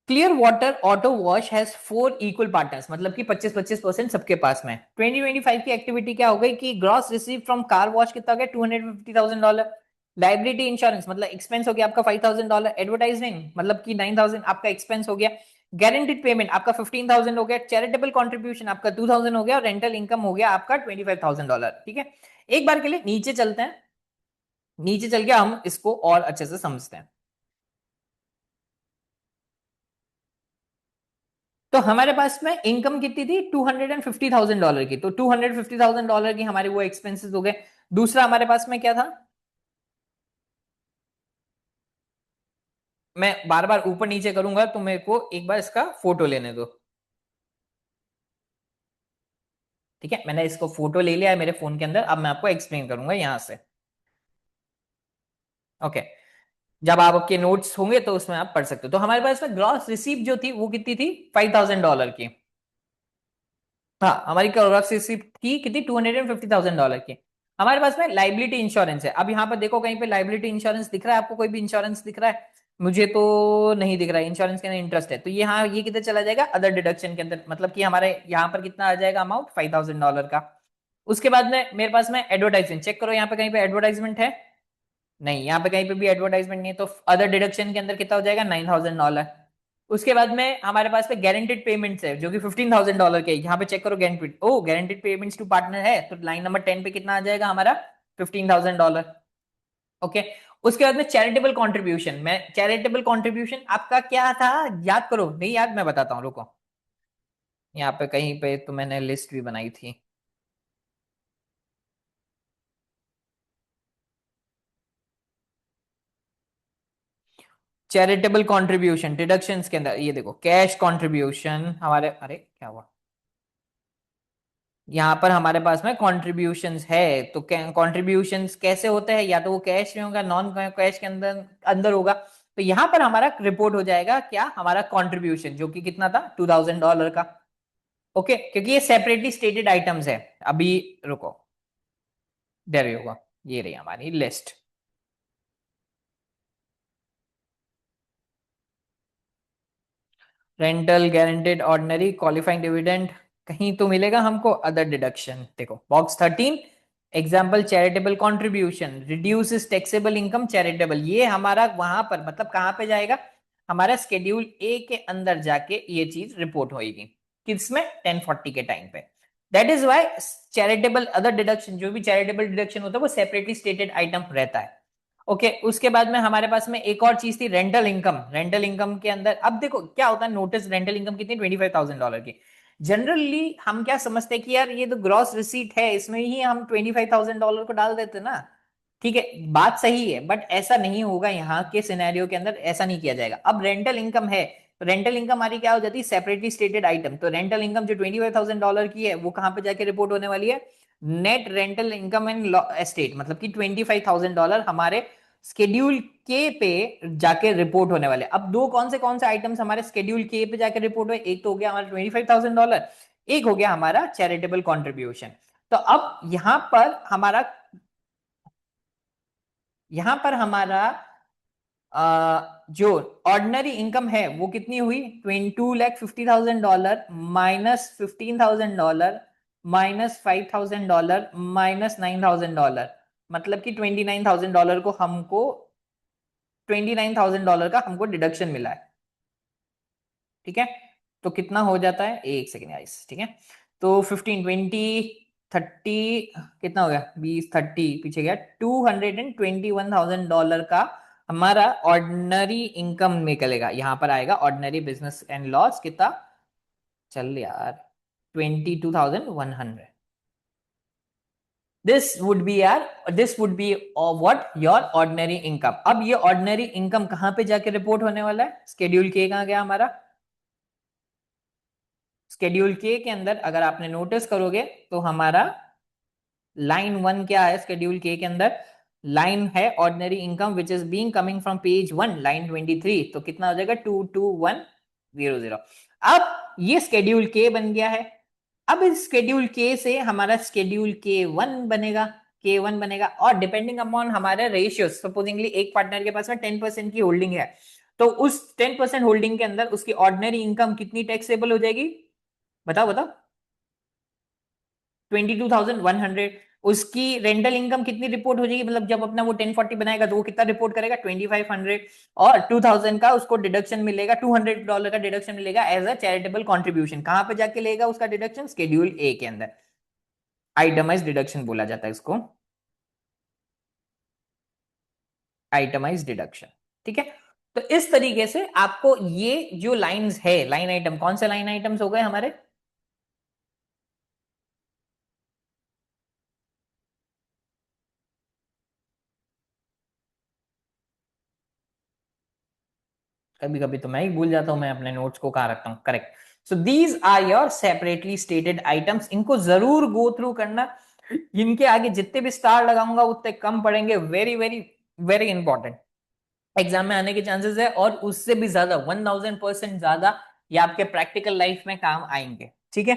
Speaker 1: Clear water auto wash has 4 equal partners, मतलब कि 25-25% सबके पास में। 2025 की एक्टिविटी क्या हो गई कि gross receive from car wash कितना हो गया? $250,000। लाइबिलिटी इंश्योरेंस मतलब एक्सपेंस हो गया आपका $5,000, एडवर्टाइजिंग मतलब कि 9,000 आपका एक्सपेंस हो गया, गारंटीड पेमेंट आपका 15,000 हो गया, चैरिटेबल कंट्रीब्यूशन आपका 2,000 हो गया, और रेंटल इनकम हो गया आपका $25,000। ठीक है, एक बार के लिए नीचे चलते हैं, नीचे चल के हम इसको और अच्छे से समझते हैं। तो हमारे पास में इनकम कितनी थी, $250,000 की, तो $250,000 की हमारे वो एक्सपेंसेस हो गए। दूसरा हमारे पास में क्या था, मैं बार बार ऊपर नीचे करूंगा तो मेरे को एक बार इसका फोटो लेने दो। ठीक है, मैंने इसको फोटो ले लिया है मेरे फोन के अंदर, अब मैं आपको एक्सप्लेन करूंगा यहां से। ओके, जब आपके नोट्स होंगे तो उसमें आप पढ़ सकते हो। तो हमारे पास में ग्रॉस रिसीप्ट जो थी वो कितनी थी, $5,000 की। हाँ, हमारी ग्रॉस रिसीप्ट की कितनी, $250,000 की। हमारे पास में लाइबिलिटी इंश्योरेंस है। अब यहाँ पर देखो कहीं पे लाइबिलिटी इंश्योरेंस दिख रहा है आपको, कोई भी इंश्योरेंस दिख रहा है, मुझे तो नहीं दिख रहा है। इंश्योरेंस के अंदर इंटरेस्ट है, तो ये हाँ ये कितने चला जाएगा, अदर डिडक्शन के अंदर, मतलब कि हमारे यहाँ पर कितना आ जाएगा अमाउंट, $5,000 का। उसके बाद में मेरे पास में एडवर्टाइजमेंट, चेक करो यहाँ पे कहीं पे एडवर्टाइजमेंट है, नहीं, यहाँ पे कहीं पे भी एडवर्टाइजमेंट नहीं है, तो अदर डिडक्शन के अंदर कितना हो जाएगा, $9,000। उसके बाद में हमारे पास पे गारंटेड पेमेंट्स है जो कि $15,000 के, यहाँ पे चेक करो guaranteed, oh guaranteed payments to partner है, तो लाइन नंबर 10 पे कितना आ जाएगा हमारा, $15,000। ओके, उसके बाद में चैरिटेबल कंट्रीब्यूशन, मैं चैरिटेबल कंट्रीब्यूशन आपका क्या था, याद करो, नहीं याद, मैं बताता हूँ रुको, यहाँ पे कहीं पे तो मैंने लिस्ट भी बनाई थी। चैरिटेबल कंट्रीब्यूशन डिडक्शंस के अंदर ये देखो, कैश कंट्रीब्यूशन हमारे, अरे क्या हुआ, यहाँ पर हमारे पास में कॉन्ट्रीब्यूशंस है, तो कॉन्ट्रीब्यूशंस कैसे होते हैं, या तो वो कैश में होगा, नॉन कैश के अंदर अंदर होगा। तो यहाँ पर हमारा रिपोर्ट हो जाएगा क्या, हमारा कॉन्ट्रीब्यूशन जो कि कितना था, $2,000 का। ओके, क्योंकि ये सेपरेटली स्टेटेड आइटम्स है। अभी रुको, डेर होगा, ये रही हमारी list. Rental, guaranteed, ordinary, qualifying dividend, कहीं तो मिलेगा हमको अदर डिडक्शन। देखो box 13, example charitable contribution reduces taxable income charitable, ये हमारा वहां पर मतलब कहाँ पे जाएगा, हमारा स्केड्यूल ए के अंदर जाके ये चीज रिपोर्ट होगी, किसमें, 1040 के टाइम पे। That is why charitable other deduction, जो भी चैरिटेबल डिडक्शन होता है वो सेपरेटली स्टेटेड आइटम रहता है। ओके, उसके बाद में हमारे पास में एक और चीज थी, रेंटल इनकम। रेंटल इनकम के अंदर अब देखो क्या होता है, नोटिस रेंटल इनकम कितनी, $25,000 की। जनरली हम क्या समझते हैं कि यार ये तो ग्रॉस रिसीट है, इसमें ही हम $25,000 को डाल देते ना। ठीक है, बात सही है, बट ऐसा नहीं होगा, यहाँ के सिनेरियो के अंदर ऐसा नहीं किया जाएगा। अब रेंटल इनकम है, तो रेंटल इनकम हमारी क्या हो जाती है, सेपरेटली स्टेटेड आइटम। तो रेंटल इनकम जो $25,000 की है वो कहां पे जाके रिपोर्ट होने वाली है, net rental income and estate, मतलब कि $25,000 हमारे स्केड्यूल के पे जाके रिपोर्ट होने वाले। अब दो कौन से आइटम्स हमारे स्केड्यूल के पे जाके रिपोर्ट हुए, एक तो हो गया हमारा $25,000, एक हो गया हमारा चैरिटेबल कंट्रीब्यूशन। तो अब यहां पर हमारा जो ऑर्डिनरी इनकम है वो कितनी हुई, $2,50,000 -$15,000 -$5,000 -$9,000, मतलब कि $29,000 को हमको, $29,000 का हमको डिडक्शन मिला है। ठीक है, तो कितना हो जाता है, एक सेकेंड गाइस, ठीक है, तो 15, 20, 30 कितना हो गया, 20, 30 पीछे गया, $221,000 का हमारा ऑर्डिनरी इनकम निकलेगा। यहां पर आएगा ऑर्डिनरी बिजनेस एंड लॉस कितना, चल यार, 22,100। This would be what your ordinary income. अब ये ऑर्डिनरी इनकम कहां पे जाके रिपोर्ट होने वाला है, स्केड्यूल के कहां गया हमारा, स्केड्यूल के अंदर अगर आपने नोटिस करोगे तो हमारा लाइन 1 क्या है, स्केड्यूल के अंदर लाइन है ordinary income which is being coming from page 1 line 23, तो कितना हो जाएगा, 22100। अब ये स्केड्यूल के बन गया है। अब इस स्केड्यूल के से हमारा स्केड्यूल के वन बनेगा, और डिपेंडिंग अपॉन हमारे रेशियो, सपोजिंगली एक पार्टनर के पास में 10% की होल्डिंग है, तो उस 10% होल्डिंग के अंदर उसकी ऑर्डिनरी इनकम कितनी टैक्सेबल हो जाएगी, बताओ बताओ, 22,100। उसकी रेंटल इनकम कितनी रिपोर्ट हो जाएगी, मतलब जब अपना वो 1040 बनाएगा तो वो कितना रिपोर्ट करेगा 2500, और 2000 का उसको डिडक्शन मिलेगा, $200 का डिडक्शन मिलेगा एज अ चैरिटेबल कॉन्ट्रीब्यूशन। कहां पे जाके लेगा उसका डिडक्शन, शेड्यूल ए के अंदर, आइटमाइज डिडक्शन बोला जाता है इसको, आइटमाइज डिडक्शन। ठीक है, तो इस तरीके से आपको ये जो लाइंस है, लाइन आइटम, कौन से लाइन आइटम्स हो गए हमारे, कभी कभी तो मैं ही भूल जाता हूं मैं अपने नोट्स को कहां रखता हूं, correct. So these are your separately stated items, इनको जरूर गो थ्रू करना, इनके आगे जितने भी स्टार लगाऊंगा उतने कम पड़ेंगे, very very very important, exam में आने के चांसेस है, और उससे भी ज्यादा 1000% ज्यादा ये आपके प्रैक्टिकल लाइफ में काम आएंगे। ठीक है,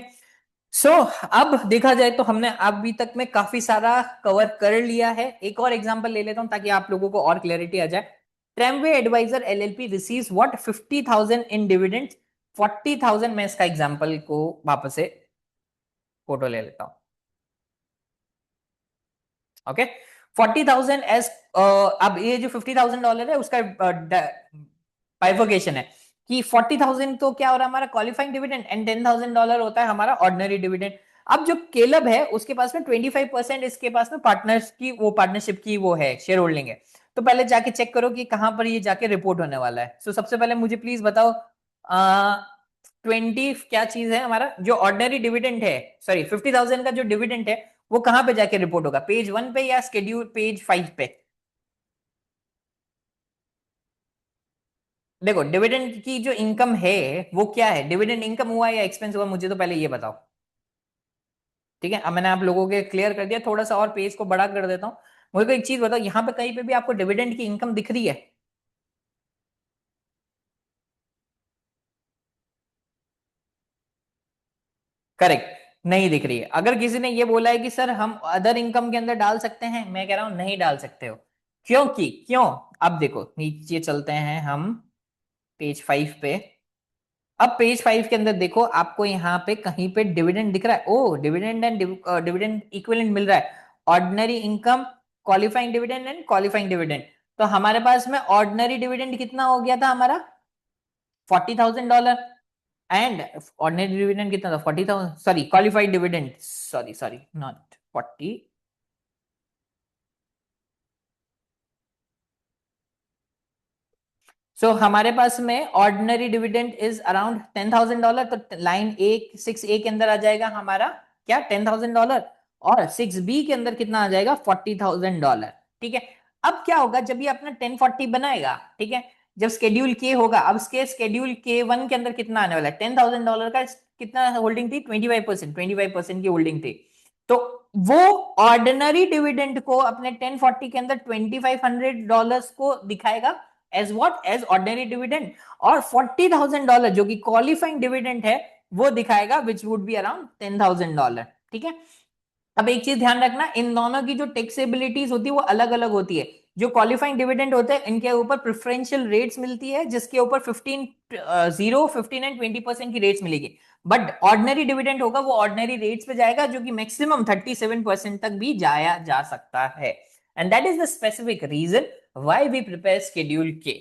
Speaker 1: सो अब देखा जाए तो हमने अभी तक में काफी सारा कवर कर लिया है। एक और एग्जांपल ले लेता हूं ताकि आप लोगों को और क्लैरिटी आ जाए। Tramway advisor LLP receives what 50,000 in dividend, 40,000, मैं इसका एग्जांपल को वापस से फोटो ले लेता हूं। ओके, 40,000 एज, अब ये जो $50,000 है उसका बाइफर्केशन है कि 40,000 तो क्या हो रहा है हमारा क्वालिफाइंग डिविडेंड, एंड $10,000 होता है हमारा ऑर्डिनरी डिविडेंड। अब जो केलब है उसके पास में 25%, इसके पास में पार्टनर्स की, वो पार्टनरशिप की वो है, शेयर होल्डिंग है। तो पहले जाके चेक करो कि कहां पर ये जाके रिपोर्ट होने वाला है। सो सबसे पहले मुझे प्लीज बताओ, 20 क्या चीज है हमारा जो ऑर्डिनरी डिविडेंड है, सॉरी 50,000 का जो डिविडेंड है वो कहां पे जाके रिपोर्ट होगा, पेज 1 पे या स्केड्यूल पेज 5 पे। देखो डिविडेंड की जो इनकम है वो क्या है, डिविडेंड इनकम हुआ या एक्सपेंस हुआ, मुझे तो पहले ये बताओ। ठीक है, अब मैंने आप लोगों के क्लियर कर दिया, थोड़ा सा और पेज को बड़ा कर देता हूँ। मुझे को एक चीज बताओ, यहाँ पे कहीं पे भी आपको डिविडेंड की इनकम दिख रही है? करेक्ट, नहीं दिख रही है। अगर किसी ने ये बोला है कि सर हम अदर इनकम के अंदर डाल सकते हैं, मैं कह रहा हूं नहीं डाल सकते हो। क्योंकि क्यों, अब देखो नीचे चलते हैं हम पेज 5 पे। अब पेज 5 के अंदर देखो, आपको यहाँ पे कहीं पे डिविडेंड दिख रहा है, ओ डिविडेंड एंड डिविडेंड इक्विवेलेंट मिल रहा है, ordinary income, qualifying dividend and qualifying dividend. तो हमारे पास में ऑर्डिनरी डिविडेंड कितना हो गया था हमारा, $40,000, एंड ऑर्डिनरी डिविडेंड कितना था, 40,000, sorry qualified dividend, sorry sorry not 40। सो हमारे पास में ऑर्डिनरी डिविडेंड इज अराउंड $10,000, तो लाइन ए 6A के अंदर आ जाएगा हमारा क्या, $10,000, और 6B के अंदर कितना आ जाएगा, $40,000। ठीक है, अब क्या होगा जब ये अपना 1040 बनाएगा, ठीक है, जब स्केड्यूल के होगा, अब इसके स्केड्यूल के 1 के अंदर कितना आने वाला है, $10,000 का कितना होल्डिंग थी, 25%, 25% की होल्डिंग थी। तो वो ऑर्डिनरी डिविडेंड को अपने 1040 के अंदर $2,500 को दिखाएगा as what, as ordinary dividend, और $40,000 जो कि क्वालिफाइंग डिविडेंड है वो दिखाएगा विच वुड बी अराउंड $10,000। ठीक है, अब एक चीज ध्यान रखना, इन दोनों की जो टैक्सेबिलिटीज होती है वो अलग अलग होती है। जो क्वालिफाइंग डिविडेंड होते हैं इनके ऊपर प्रेफरेंशियल रेट्स मिलती है, जिसके ऊपर 15 एंड 20% की रेट्स मिलेगी। बट ऑर्डिनरी डिविडेंड होगा वो ऑर्डिनरी रेट्स पे जाएगा, जो कि मैक्सिमम 37% तक भी जाया जा सकता है। And that is the specific reason why we prepare schedule K.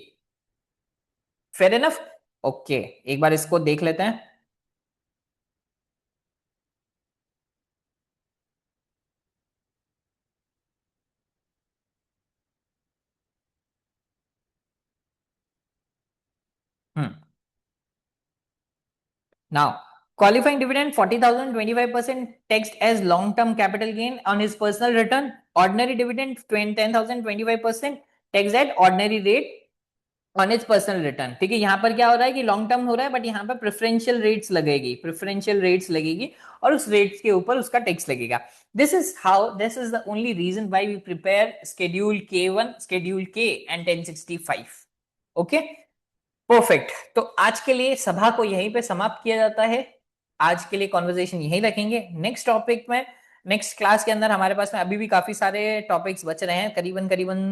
Speaker 1: Fair enough, okay, एक बार इसको देख लेते हैं। Hmm, now, qualifying dividend 40,000, 25% taxed as long term capital gain on his personal return. Ordinary dividend 10,000, 25% taxed at ordinary rate on it's personal return. ठीक है, यहां पर क्या हो रहा है कि लॉन्ग टर्म हो रहा है, बट यहाँ पर प्रेफरेंशियल रेट्स लगेगी, प्रेफरेंशियल रेट्स लगेगी, और उस रेट्स के ऊपर उसका टैक्स लगेगा। This is the only reason why we prepare schedule K 1, schedule के एंड 1065। Okay, perfect. तो आज के लिए सभा को यहीं पे समाप्त किया जाता है। आज के लिए कॉन्वर्जेशन यहीं रखेंगे। नेक्स्ट टॉपिक में, नेक्स्ट क्लास के अंदर हमारे पास में अभी भी काफी सारे टॉपिक्स बच रहे हैं, करीबन करीबन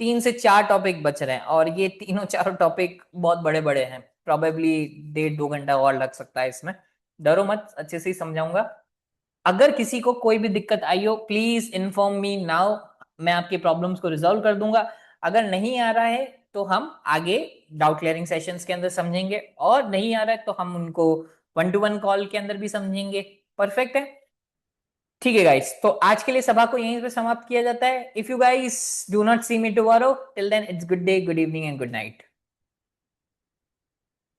Speaker 1: 3 से 4 टॉपिक बच रहे हैं, और ये तीनों चारों टॉपिक बहुत बड़े बड़े हैं, प्रोबेबली 1.5-2 घंटा और लग सकता है इसमें। डरो मत, अच्छे से ही समझाऊंगा। अगर किसी को कोई भी दिक्कत आई हो, प्लीज इन्फॉर्म मी नाउ, मैं आपकी प्रॉब्लम्स को रिजॉल्व कर दूंगा। अगर नहीं आ रहा है तो हम आगे डाउट क्लियरिंग सेशंस के अंदर समझेंगे, और नहीं आ रहा है तो हम उनको 1-to-1 कॉल के अंदर भी समझेंगे। परफेक्ट है। ठीक है गाइस, तो आज के लिए सभा को यहीं पे समाप्त किया जाता है। If you guys do not see me tomorrow, till then it's good day, good evening and good night.